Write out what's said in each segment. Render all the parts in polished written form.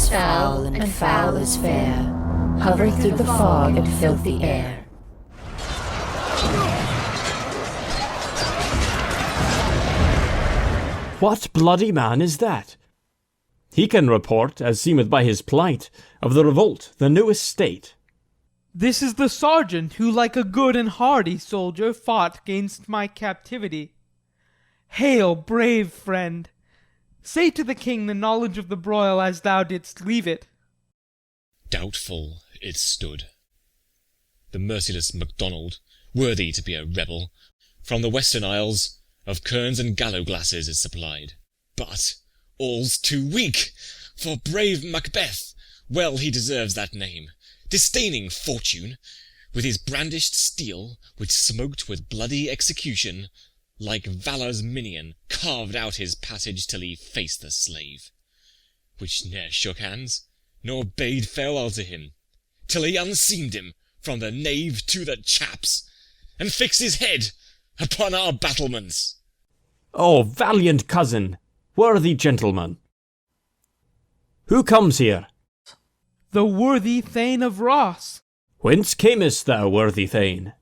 is foul, and foul is fair, hovering through the fog and filthy air. What bloody man is that? He can report, as seemeth by his plight, of the revolt, the newest state. This is the sergeant who, like a good and hardy soldier, fought 'gainst my captivity. Hail, brave friend! Say to the king the knowledge of the broil as thou didst leave it. Doubtful it stood. The merciless MacDonald, worthy to be a rebel, from the western isles of kerns and gallow-glasses is supplied. But all's too weak, for brave Macbeth, well he deserves that name, disdaining fortune, with his brandished steel, which smoked with bloody execution, like Valour's minion, carved out his passage till he faced the slave, which ne'er shook hands, nor bade farewell to him, till he unseamed him from the nave to the chaps, and fixed his head upon our battlements. Oh, valiant cousin, worthy gentleman! Who comes here? The worthy Thane of Ross. Whence camest thou, worthy Thane?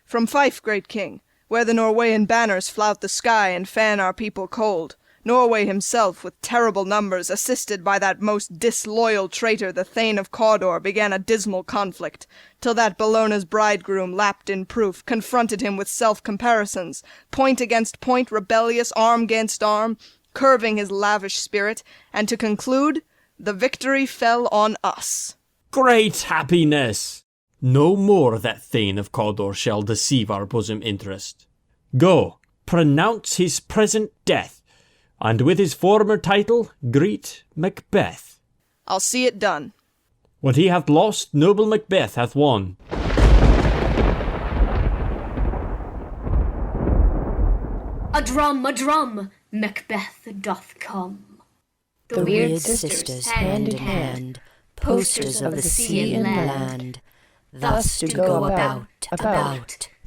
From Fife, great king, where the Norweyan banners flout the sky and fan our people cold. Norway himself, with terrible numbers, assisted by that most disloyal traitor, the Thane of Cawdor, began a dismal conflict, till that Bellona's bridegroom, lapped in proof, confronted him with self-comparisons, point against point, rebellious, arm against arm, curving his lavish spirit, and to conclude, the victory fell on us. Great happiness! No more that Thane of Cawdor shall deceive our bosom interest. Go, pronounce his present death, and with his former title greet Macbeth. I'll see it done. What he hath lost, noble Macbeth hath won. A drum, Macbeth doth come. The weird sisters, hand in hand, posters of the sea and land, thus do go about,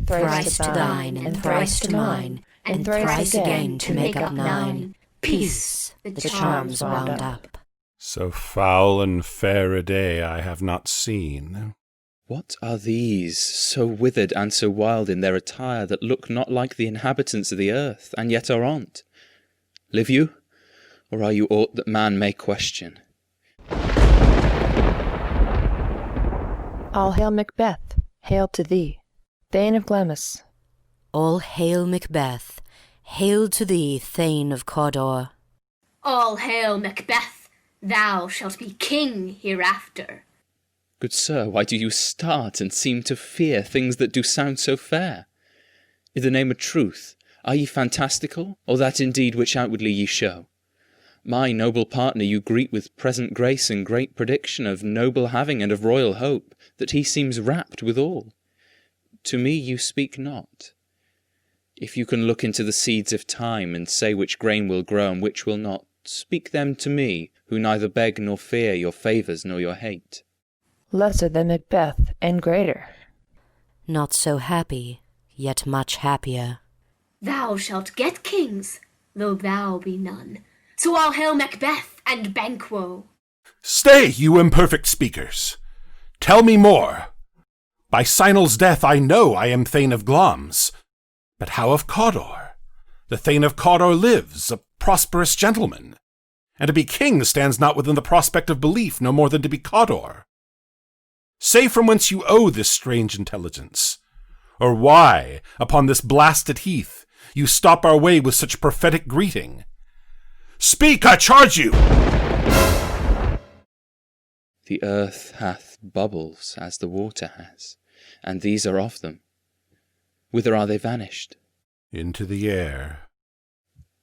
thrice to thine, and thrice to mine, and thrice again to make up nine. Peace, the charms wound up. So foul and fair a day I have not seen. What are these, so withered and so wild in their attire, that look not like the inhabitants of the earth, and yet are on't? Live you, or are you aught that man may question? All hail Macbeth, hail to thee, Thane of Glamis. All hail Macbeth, hail to thee, Thane of Cawdor. All hail Macbeth, thou shalt be king hereafter. Good sir, why do you start and seem to fear things that do sound so fair? In the name of truth, are ye fantastical, or that indeed which outwardly ye show? My noble partner you greet with present grace and great prediction of noble having and of royal hope, that he seems rapt withal. To me you speak not. If you can look into the seeds of time, and say which grain will grow and which will not, speak them to me, who neither beg nor fear your favours nor your hate. Lesser than Macbeth, and greater. Not so happy, yet much happier. Thou shalt get kings, though thou be none. So all hail Macbeth and Banquo. Stay, you imperfect speakers. Tell me more. By Sinel's death I know I am Thane of Glamis. But how of Cawdor? The Thane of Cawdor lives, a prosperous gentleman. And to be king stands not within the prospect of belief no more than to be Cawdor. Say from whence you owe this strange intelligence, or why, upon this blasted heath, you stop our way with such prophetic greeting. Speak, I charge you! The earth hath bubbles as the water has, and these are of them. Whither are they vanished? Into the air.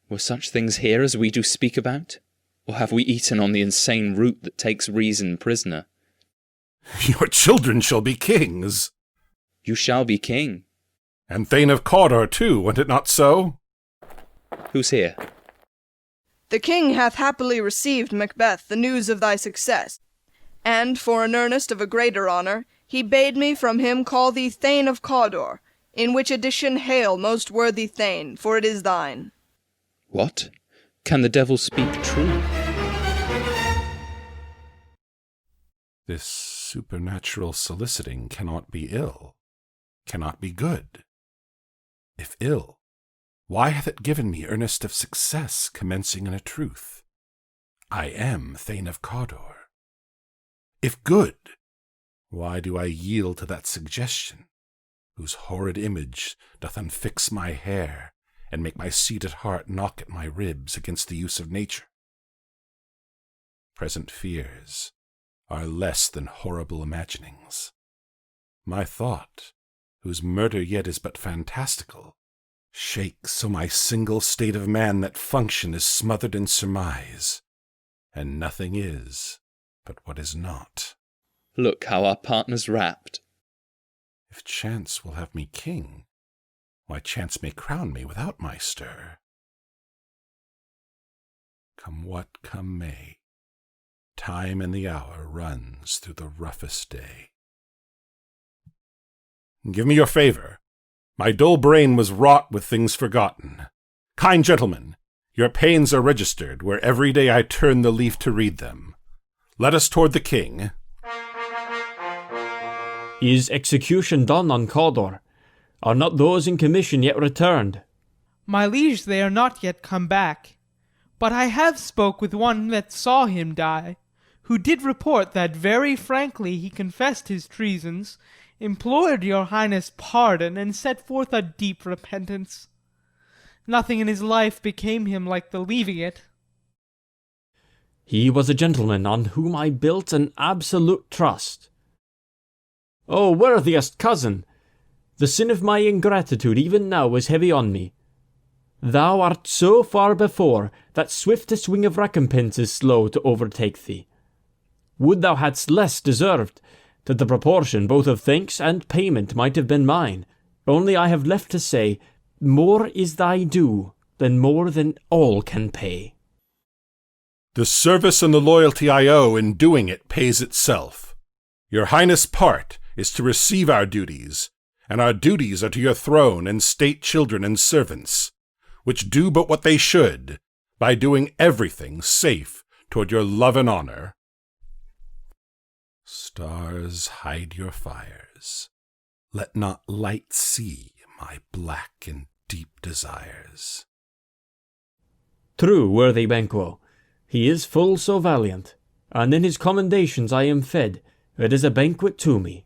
Were such things here as we do speak about? Or have we eaten on the insane root that takes reason prisoner? Your children shall be kings. You shall be king. And Thane of Cawdor too, were it not so? Who's here? The king hath happily received, Macbeth, the news of thy success, and, for an earnest of a greater honour, he bade me from him call thee Thane of Cawdor, in which addition hail, most worthy Thane, for it is thine. What? Can the devil speak true? This supernatural soliciting cannot be ill, cannot be good. If ill, why hath it given me earnest of success, commencing in a truth? I am Thane of Cawdor. If good, why do I yield to that suggestion, whose horrid image doth unfix my hair, and make my seated heart knock at my ribs against the use of nature? Present fears are less than horrible imaginings. My thought, whose murder yet is but fantastical, shakes so my single state of man that function is smothered in surmise, and nothing is but what is not. Look how our partner's rapt. If chance will have me king, why chance may crown me without my stir. Come what come may, time and the hour runs through the roughest day. Give me your favor. My dull brain was wrought with things forgotten. Kind gentlemen, your pains are registered, where every day I turn the leaf to read them. Let us toward the king. Is execution done on Cawdor? Are not those in commission yet returned? My liege, they are not yet come back. But I have spoke with one that saw him die, who did report that very frankly he confessed his treasons, implored your highness pardon, and set forth a deep repentance. Nothing in his life became him like the leaving it. He was a gentleman on whom I built an absolute trust. O worthiest cousin, the sin of my ingratitude even now is heavy on me. Thou art so far before that swiftest wing of recompense is slow to overtake thee. Would thou hadst less deserved, that the proportion both of thanks and payment might have been mine. Only I have left to say, more is thy due than more than all can pay. The service and the loyalty I owe in doing it pays itself. Your highness' part is to receive our duties, and our duties are to your throne and state children and servants, which do but what they should, by doing everything safe toward your love and honor. Stars, hide your fires. Let not light see my black and deep desires. True, worthy Banquo, he is full so valiant, and in his commendations I am fed. It is a banquet to me.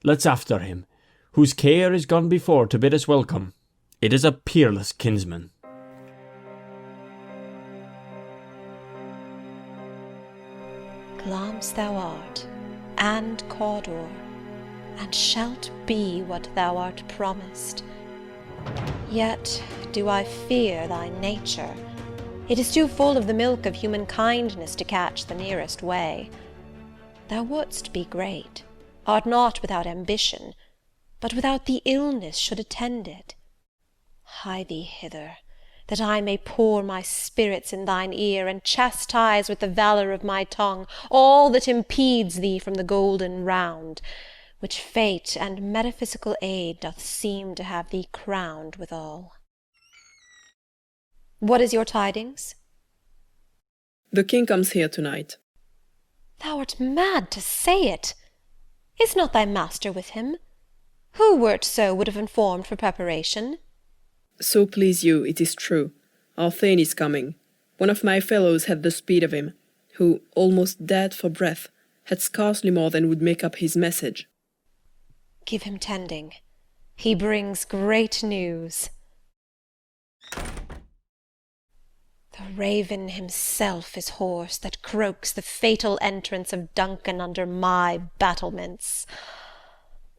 Let's after him, whose care is gone before to bid us welcome. It is a peerless kinsman. Glamis thou art, and Cawdor, and shalt be what thou art promised. Yet do I fear thy nature. It is too full of the milk of human kindness to catch the nearest way. Thou wouldst be great, art not without ambition, but without the illness should attend it. Hie thee hither, that I may pour my spirits in thine ear, and chastise with the valour of my tongue all that impedes thee from the golden round, which fate and metaphysical aid doth seem to have thee crowned withal. What is your tidings? The king comes here tonight. Thou art mad to say it. Is not thy master with him? Who, were't so, would have informed for preparation? So please you, it is true. Our Thane is coming. One of my fellows had the speed of him, who, almost dead for breath, had scarcely more than would make up his message. Give him tending. He brings great news. The raven himself is hoarse that croaks the fatal entrance of Duncan under my battlements.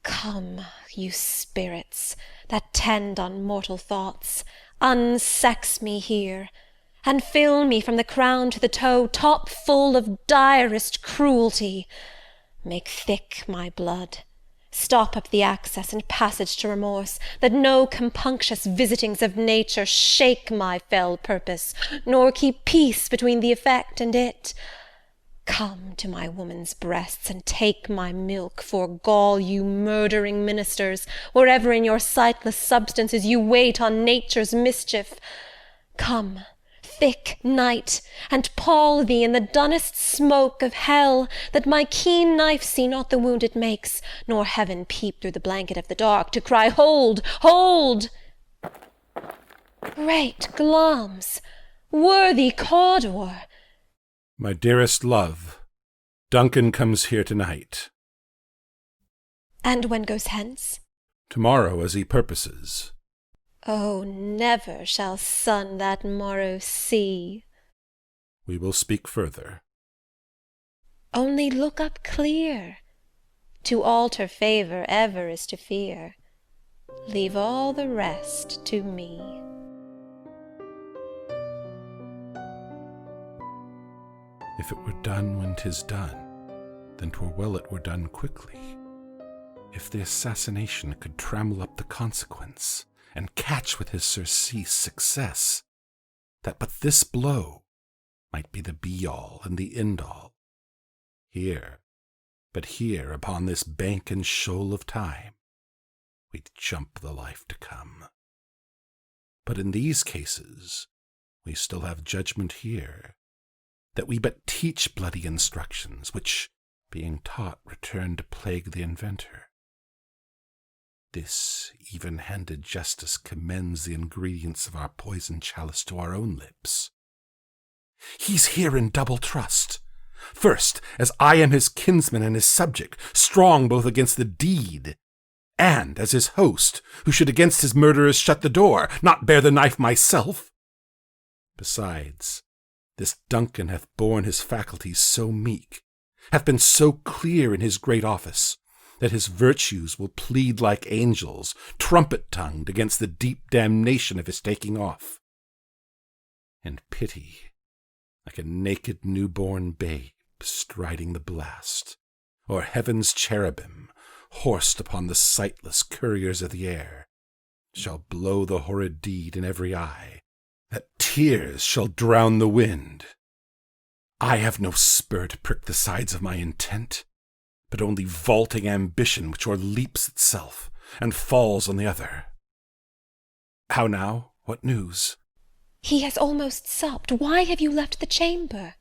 Come, you spirits that tend on mortal thoughts, unsex me here, and fill me from the crown to the toe top full of direst cruelty. Make thick my blood, stop up the access and passage to remorse, that no compunctious visitings of nature shake my fell purpose, nor keep peace between the effect and it. Come to my woman's breasts, and take my milk, for gall, you murdering ministers, wherever in your sightless substances you wait on nature's mischief. Come, thick night, and pall thee in the dunnest smoke of hell, that my keen knife see not the wound it makes, nor heaven peep through the blanket of the dark, to cry, Hold, hold! Great Glamis, worthy Cawdor! My dearest love, Duncan comes here tonight. And when goes hence? Tomorrow, as he purposes. Oh, never shall sun that morrow see. We will speak further. Only look up clear. To alter favour ever is to fear. Leave all the rest to me. If it were done when 'tis done, then 'twere well it were done quickly. If the assassination could trammel up the consequence, and catch with his surcease success, that but this blow might be the be-all and the end-all. Here, but here, upon this bank and shoal of time, we'd jump the life to come. But in these cases, we still have judgment here, that we but teach bloody instructions, which, being taught, return to plague the inventor. This even-handed justice commends the ingredients of our poison chalice to our own lips. He's here in double trust. First, as I am his kinsman and his subject, strong both against the deed, and as his host, who should against his murderers shut the door, not bear the knife myself. Besides, this Duncan hath borne his faculties so meek, hath been so clear in his great office, that his virtues will plead like angels, trumpet-tongued against the deep damnation of his taking off. And pity, like a naked newborn babe striding the blast, or heaven's cherubim, horsed upon the sightless couriers of the air, shall blow the horrid deed in every eye, that tears shall drown the wind. I have no spur to prick the sides of my intent, but only vaulting ambition which o'erleaps itself, and falls on the other. How now? What news? He has almost supped. Why have you left the chamber?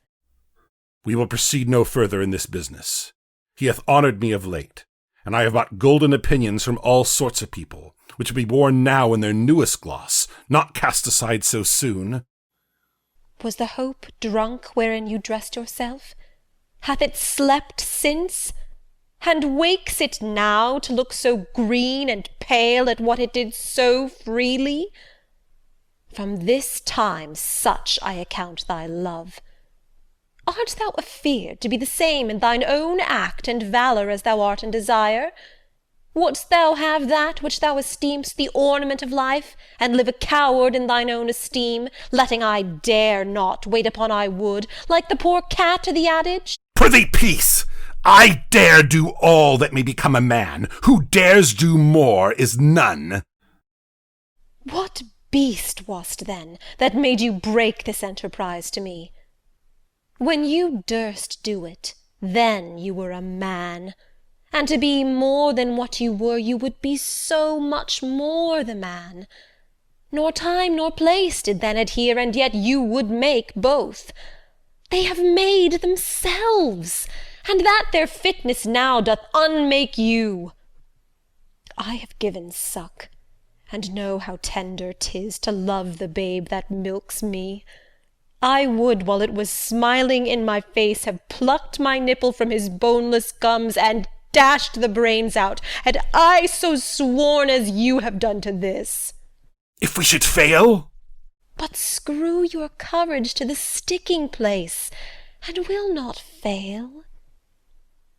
We will proceed no further in this business. He hath honoured me of late, and I have bought golden opinions from all sorts of people, which will be worn now in their newest gloss, not cast aside so soon. Was the hope drunk wherein you dressed yourself? Hath it slept since? And wakes it now to look so green and pale at what it did so freely? From this time such I account thy love. Art thou afeard to be the same in thine own act and valour as thou art in desire? Wouldst thou have that which thou esteem'st the ornament of life, and live a coward in thine own esteem, letting I dare not wait upon I would, like the poor cat to the adage? Prithee, peace! I dare do all that may become a man. Who dares do more is none. What beast wast then that made you break this enterprise to me? When you durst do it, then you were a man, and to be more than what you were, you would be so much more the man. Nor time nor place did then adhere, and yet you would make both. They have made themselves, and that their fitness now doth unmake you. I have given suck, and know how tender 'tis to love the babe that milks me. I would, while it was smiling in my face, have plucked my nipple from his boneless gums, and dashed the brains out, had I so sworn as you have done to this. If we should fail? But screw your courage to the sticking place, and will not fail.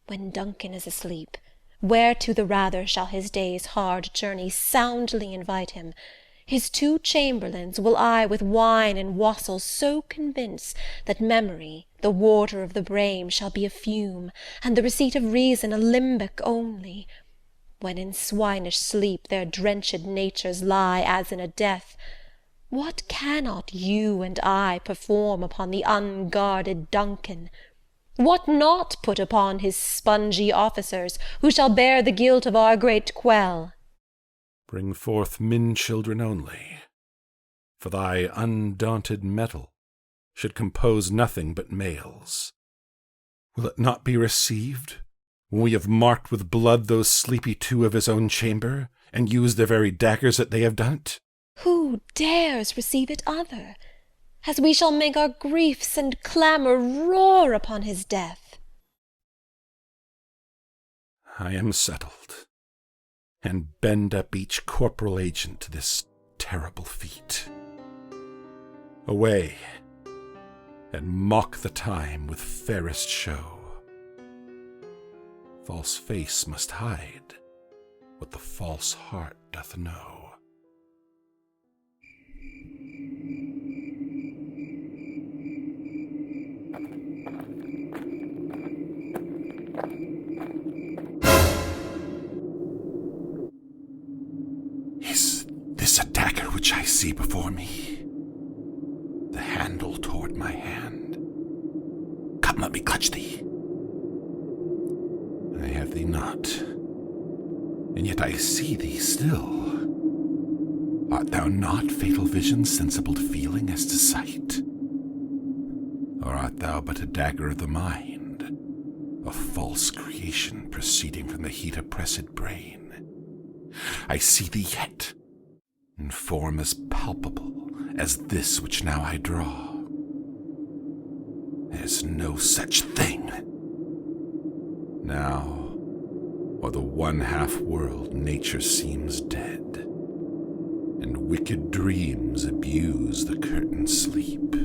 When Duncan is asleep, whereto the rather shall his day's hard journey soundly invite him, his 2 chamberlains will I with wine and wassail so convince, that memory, the water of the brain, shall be a fume, and the receipt of reason a limbeck only. When in swinish sleep their drenched natures lie as in a death, what cannot you and I perform upon the unguarded Duncan? What not put upon his spongy officers, who shall bear the guilt of our great quell? Bring forth men children only, for thy undaunted mettle should compose nothing but males. Will it not be received when we have marked with blood those sleepy two of his own chamber, and used the very daggers that they have done't? Who dares receive it other, as we shall make our griefs and clamour roar upon his death? I am settled, and bend up each corporal agent to this terrible feat. Away, and mock the time with fairest show. False face must hide what the false heart doth know. Is this a dagger which I see before me? The handle toward my hand. Come, let me clutch thee. I have thee not, and yet I see thee still. Art thou not, fatal vision, sensible to feeling as to sight? Or art thou but a dagger of the mind, a false creation proceeding from the heat oppressed brain? I see thee yet, in form as palpable as this which now I draw. There's no such thing. Now, o'er the one-half world nature seems dead, and wicked dreams abuse the curtained sleep.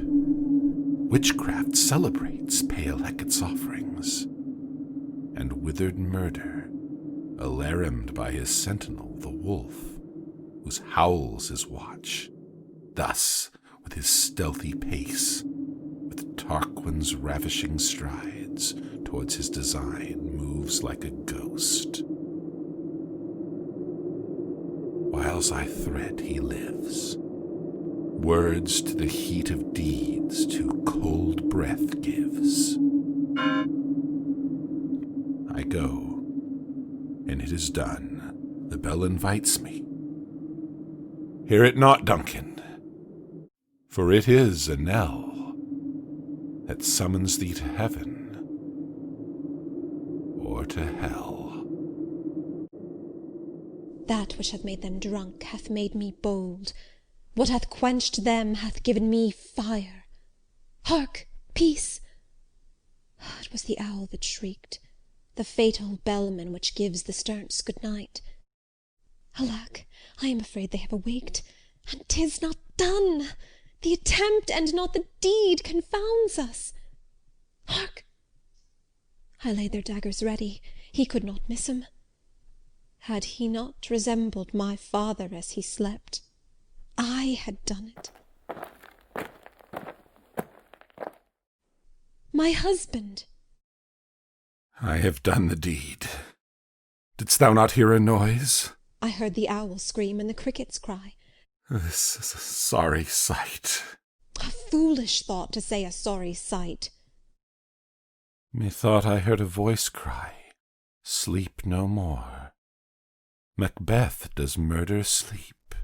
Witchcraft celebrates pale Hecate's offerings, and withered murder, alarumed by his sentinel, the wolf, whose howls his watch, thus, with his stealthy pace, with Tarquin's ravishing strides, towards his design moves like a ghost. Whiles I thread, he lives. Words to the heat of deeds to cold breath gives. I go, and it is done. The bell invites me. Hear it not, Duncan, for it is a knell that summons thee to heaven or to hell. That which hath made them drunk hath made me bold. What hath quenched them hath given me fire. Hark! Peace! It was the owl that shrieked, the fatal bellman which gives the sterns good night. Alack, I am afraid they have awaked, and 'tis not done. The attempt and not the deed confounds us. Hark! I laid their daggers ready. He could not miss 'em. Had he not resembled my father as he slept, I had done it. My husband. I have done the deed. Didst thou not hear a noise? I heard the owl scream and the crickets cry. This is a sorry sight. A foolish thought to say a sorry sight. Methought I heard a voice cry, "Sleep no more." Macbeth does murder sleep,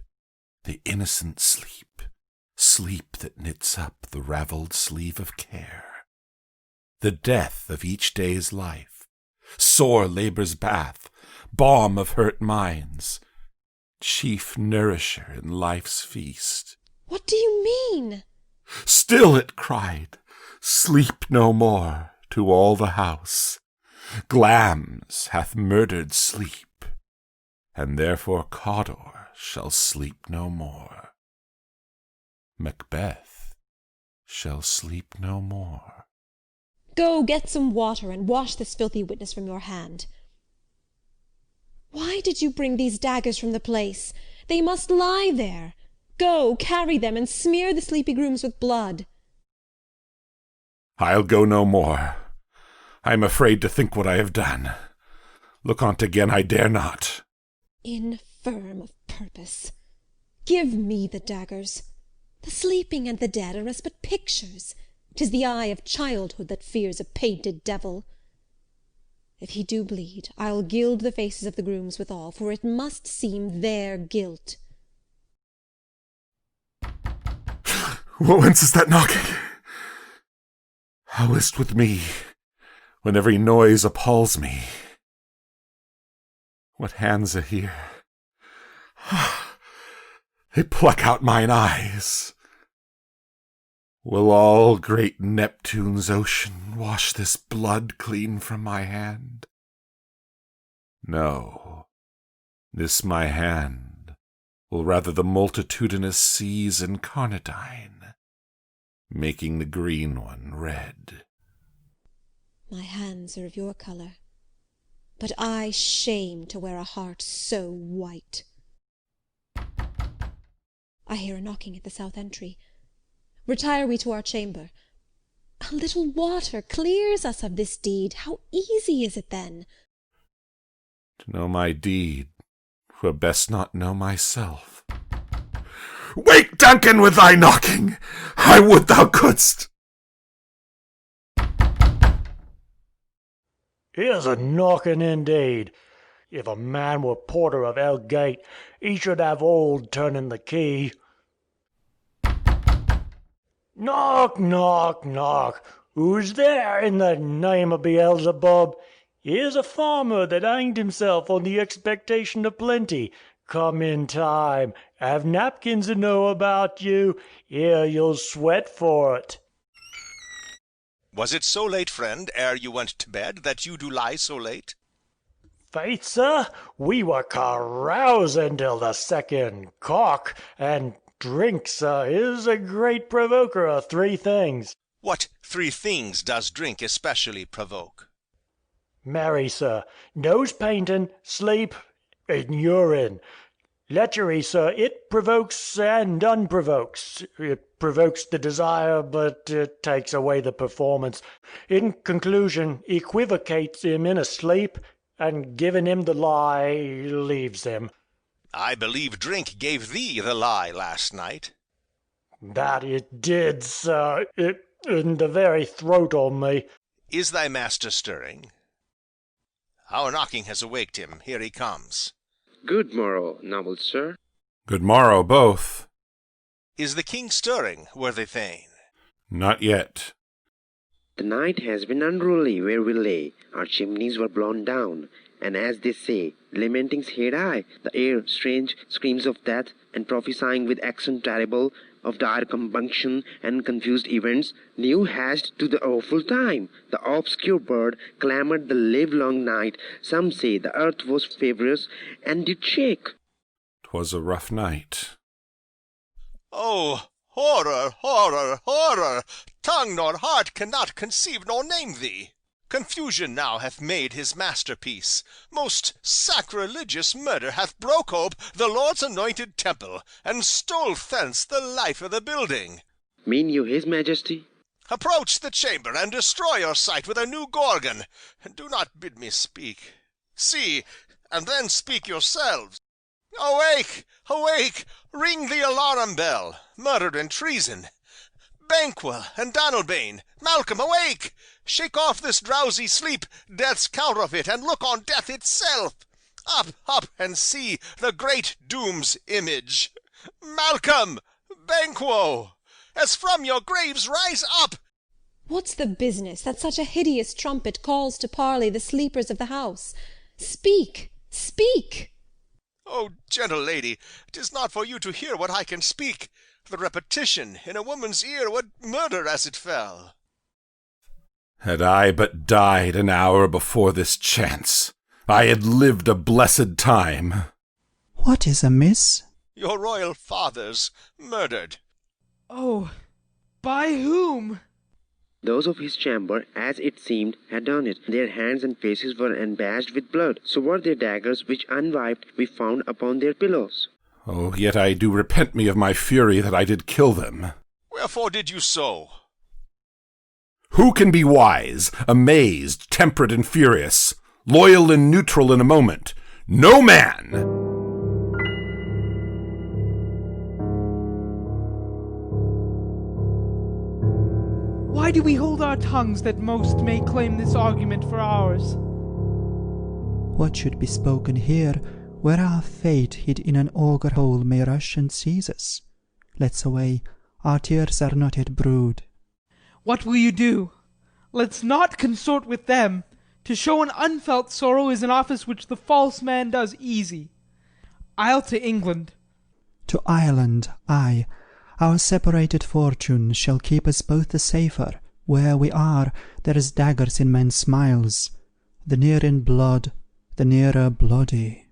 the innocent sleep, sleep that knits up the ravelled sleeve of care. The death of each day's life, sore labour's bath, balm of hurt minds, chief nourisher in life's feast. What do you mean? Still it cried, "Sleep no more," to all the house. Glamis hath murdered sleep, and therefore Cawdor shall sleep no more. Macbeth shall sleep no more. Go get some water and wash this filthy witness from your hand. Why did you bring these daggers from the place? They must lie there. Go, carry them, and smear the sleepy grooms with blood. I'll go no more. I am afraid to think what I have done. Look on't again I dare not. Infirm of purpose. Give me the daggers. The sleeping and the dead are as but pictures. 'Tis the eye of childhood that fears a painted devil. If he do bleed, I'll gild the faces of the grooms withal, for it must seem their guilt. Whence is that knocking? How is't with me, when every noise appalls me? What hands are here? They pluck out mine eyes. Will all great Neptune's ocean wash this blood clean from my hand? No, this my hand will rather the multitudinous seas incarnadine, making the green one red. My hands are of your colour, but I shame to wear a heart so white. I hear a knocking at the south entry. Retire we to our chamber. A little water clears us of this deed. How easy is it then? To know my deed, 'twere best not know myself. Wake, Duncan, with thy knocking! I would thou couldst! Here's a knocking indeed. If a man were porter of El Gate, he should have old turning the key. Knock, knock, knock. Who's there in the name of Beelzebub? Here's a farmer that hanged himself on the expectation of plenty. Come in time. Have napkins to know about you. Here you'll sweat for it. Was it so late, friend, ere you went to bed, that you do lie so late? Faith, sir, we were carousing till the second cock, and drink, sir, is a great provoker of three things. What 3 things does drink especially provoke? Marry, sir, nose painting, sleep, and urine. Lechery, sir, it provokes and unprovokes. It provokes the desire, but it takes away the performance. In conclusion, equivocates him in a sleep, and giving him the lie, leaves him. I believe drink gave thee the lie last night. That it did, sir. It in the very throat on me. Is thy master stirring? Our knocking has awaked him. Here he comes. Good morrow, noble sir. Good morrow, both. Is the king stirring, worthy Thane? Not yet. The night has been unruly where we lay. Our chimneys were blown down, and as they say, lamentings heard I, the air strange screams of death, and prophesying with accent terrible of dire compunction and confused events, new hashed to the awful time. The obscure bird clamoured the livelong night. Some say the earth was favourous, and did shake. 'Twas a rough night. Oh, horror, horror, horror! Tongue nor heart cannot conceive nor name thee. Confusion now hath made his masterpiece. Most sacrilegious murder hath broke ope the Lord's anointed temple, and stole thence the life of the building. Mean you his majesty? Approach the chamber, and destroy your sight with a new Gorgon. And do not bid me speak. See, and then speak yourselves. Awake! Awake! Ring the alarum bell! Murder and treason! Banquo and Donalbain! Malcolm, awake! Shake off this drowsy sleep, death's counterfeit, and look on death itself. Up, up, and see the great doom's image. Malcolm! Banquo! As from your graves rise up! What's the business that such a hideous trumpet calls to parley the sleepers of the house? Speak! Speak! Oh, gentle lady, 'tis not for you to hear what I can speak. The repetition in a woman's ear would murder as it fell. Had I but died an hour before this chance, I had lived a blessed time. What is amiss? Your royal fathers murdered. Oh, by whom? Those of his chamber, as it seemed, had done it. Their hands and faces were embashed with blood. So were their daggers, which unwiped we found upon their pillows. Oh, yet I do repent me of my fury that I did kill them. Wherefore did you so? Who can be wise, amazed, temperate, and furious, loyal and neutral in a moment? No man! Why do we hold our tongues that most may claim this argument for ours? What should be spoken here, where our fate hid in an auger hole may rush and seize us? Let's away, our tears are not yet brewed. What will you do? Let's not consort with them. To show an unfelt sorrow is an office which the false man does easy. I'll to England. To Ireland, aye. Our separated fortune shall keep us both the safer. Where we are, there is daggers in men's smiles. The near in blood, the nearer bloody.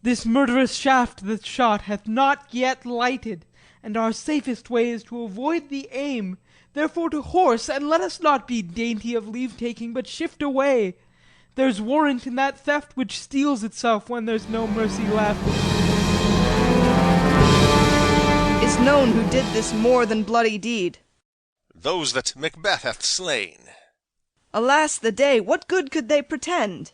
This murderous shaft that shot hath not yet lighted, and our safest way is to avoid the aim. Therefore to horse, and let us not be dainty of leave-taking, but shift away. There's warrant in that theft which steals itself when there's no mercy left. Is known who did this more than bloody deed. Those that Macbeth hath slain. Alas the day, what good could they pretend?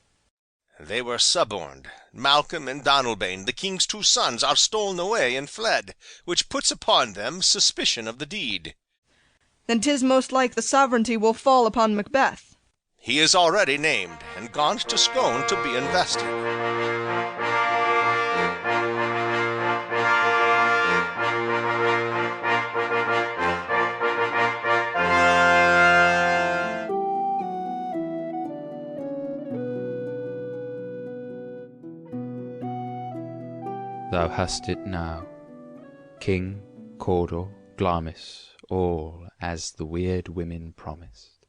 They were suborned. Malcolm and Donalbain, the king's 2 sons, are stolen away and fled, which puts upon them suspicion of the deed. Then 'tis most like the sovereignty will fall upon Macbeth. He is already named, and gone to Scone to be invested. Thou hast it now, King, Cawdor, Glamis, all as the weird women promised,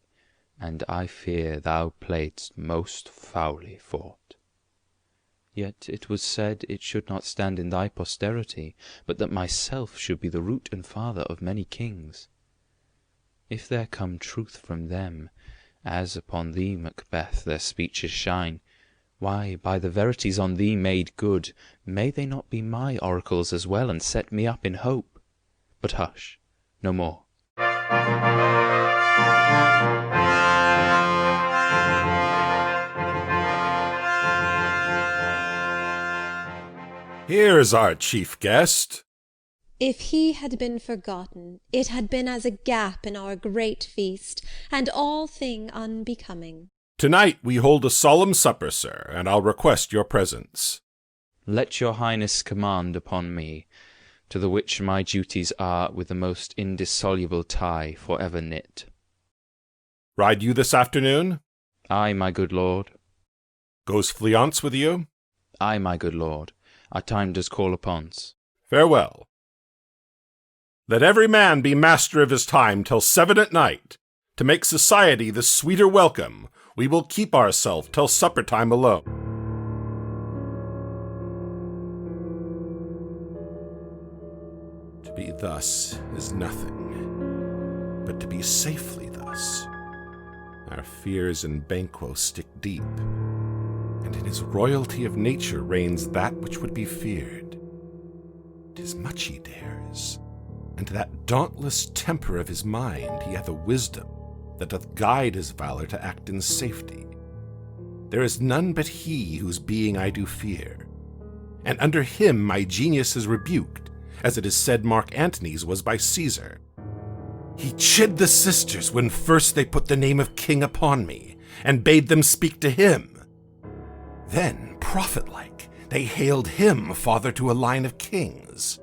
and I fear thou playedst most foully for't. Yet it was said it should not stand in thy posterity, but that myself should be the root and father of many kings. If there come truth from them, as upon thee, Macbeth, their speeches shine, why, by the verities on thee made good, may they not be my oracles as well, and set me up in hope? But hush, no more. Here's our chief guest. If he had been forgotten, it had been as a gap in our great feast, and all thing unbecoming. Tonight we hold a solemn supper, sir, and I'll request your presence. Let your highness command upon me, to the which my duties are with the most indissoluble tie for ever knit. Ride you this afternoon? Ay, my good lord. Goes Fleance with you? Ay, my good lord. Our time does call upon's. Farewell. Let every man be master of his time till 7 at night. To make society the sweeter welcome, we will keep ourselves till supper time alone. To be thus is nothing, but to be safely thus. Our fears in Banquo stick deep, and in his royalty of nature reigns that which would be feared. 'Tis much he dares, and to that dauntless temper of his mind he hath a wisdom that doth guide his valour to act in safety. There is none but he whose being I do fear, and under him my genius is rebuked, as it is said Mark Antony's was by Caesar. He chid the sisters when first they put the name of king upon me, and bade them speak to him. Then, prophet-like, they hailed him father to a line of kings.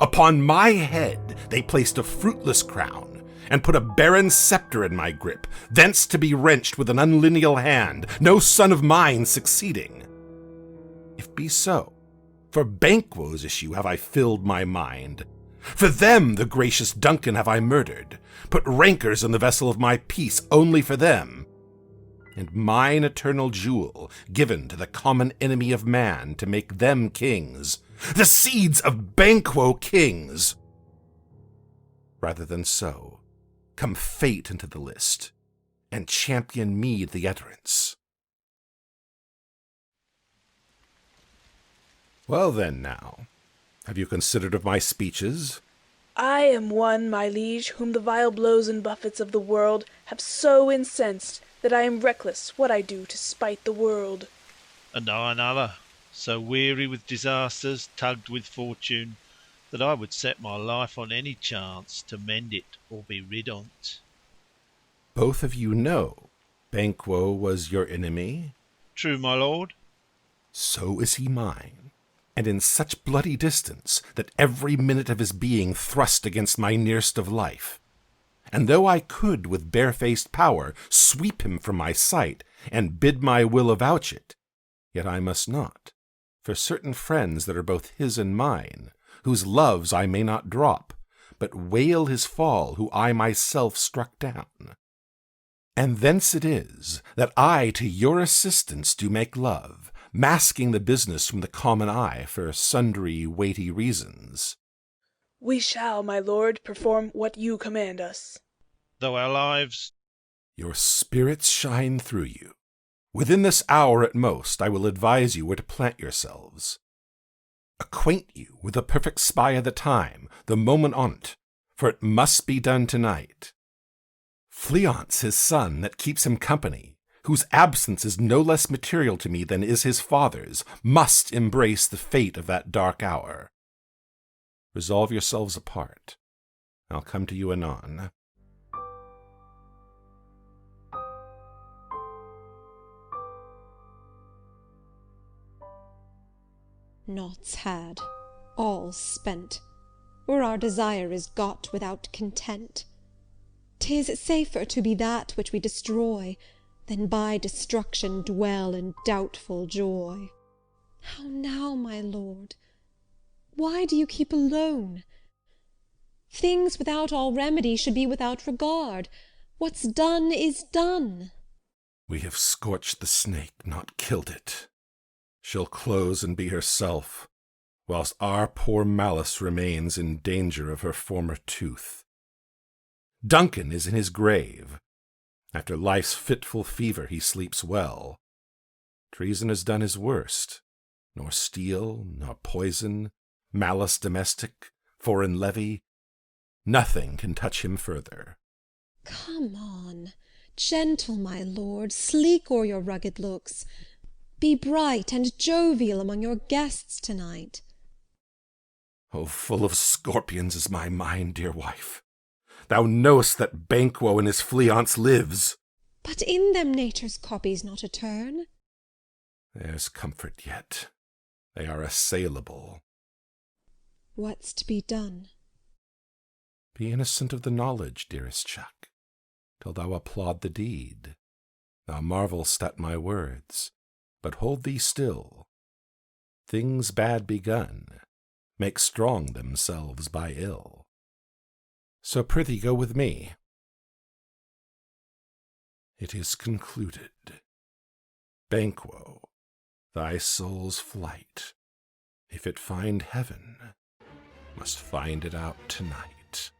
Upon my head they placed a fruitless crown, and put a barren sceptre in my grip, thence to be wrenched with an unlineal hand, no son of mine succeeding. If be so, for Banquo's issue have I filled my mind. For them the gracious Duncan have I murdered, put rancors in the vessel of my peace only for them, and mine eternal jewel given to the common enemy of man to make them kings, the seeds of Banquo kings. Rather than so, come fate into the list, and champion me the utterance. Well then now, have you considered of my speeches? I am one, my liege, whom the vile blows and buffets of the world have so incensed that I am reckless what I do to spite the world. And I another, so weary with disasters, tugged with fortune, that I would set my life on any chance to mend it or be rid on't. Both of you know Banquo was your enemy? True, my lord. So is he mine, and in such bloody distance that every minute of his being thrust against my nearest of life. and though I could with barefaced power sweep him from my sight, and bid my will avouch it, yet I must not, for certain friends that are both his and mine, whose loves I may not drop, but wail his fall who I myself struck down. And thence it is that I to your assistance do make love, masking the business from the common eye for sundry weighty reasons. We shall, my lord, perform what you command us. Though our lives... Your spirits shine through you. Within this hour at most I will advise you where to plant yourselves. Acquaint you with a perfect spy of the time, the moment on't, for it must be done tonight. Fleance his son that keeps him company, whose absence is no less material to me than is his father's, must embrace the fate of that dark hour. Resolve yourselves apart. I'll come to you anon. Naught's had, all spent, where our desire is got without content. 'Tis safer to be that which we destroy, than by destruction dwell in doubtful joy. How now, my lord? Why do you keep alone? Things without all remedy should be without regard. What's done is done. We have scorched the snake, not killed it. She'll close and be herself, whilst our poor malice remains in danger of her former tooth. Duncan is in his grave. After life's fitful fever he sleeps well. Treason has done his worst, nor steel, nor poison, malice domestic, foreign levy, nothing can touch him further. Come on, gentle my lord, sleek o'er your rugged looks. Be bright and jovial among your guests tonight. Oh, full of scorpions is my mind, dear wife. Thou know'st that Banquo in his Fleance lives. But in them nature's copies not a turn. There's comfort yet. They are assailable. What's to be done? Be innocent of the knowledge, dearest Chuck, till thou applaud the deed. Thou marvelst at my words, but hold thee still. Things bad begun make strong themselves by ill. So prithee go with me. It is concluded. Banquo, thy soul's flight, if it find heaven, must find it out tonight.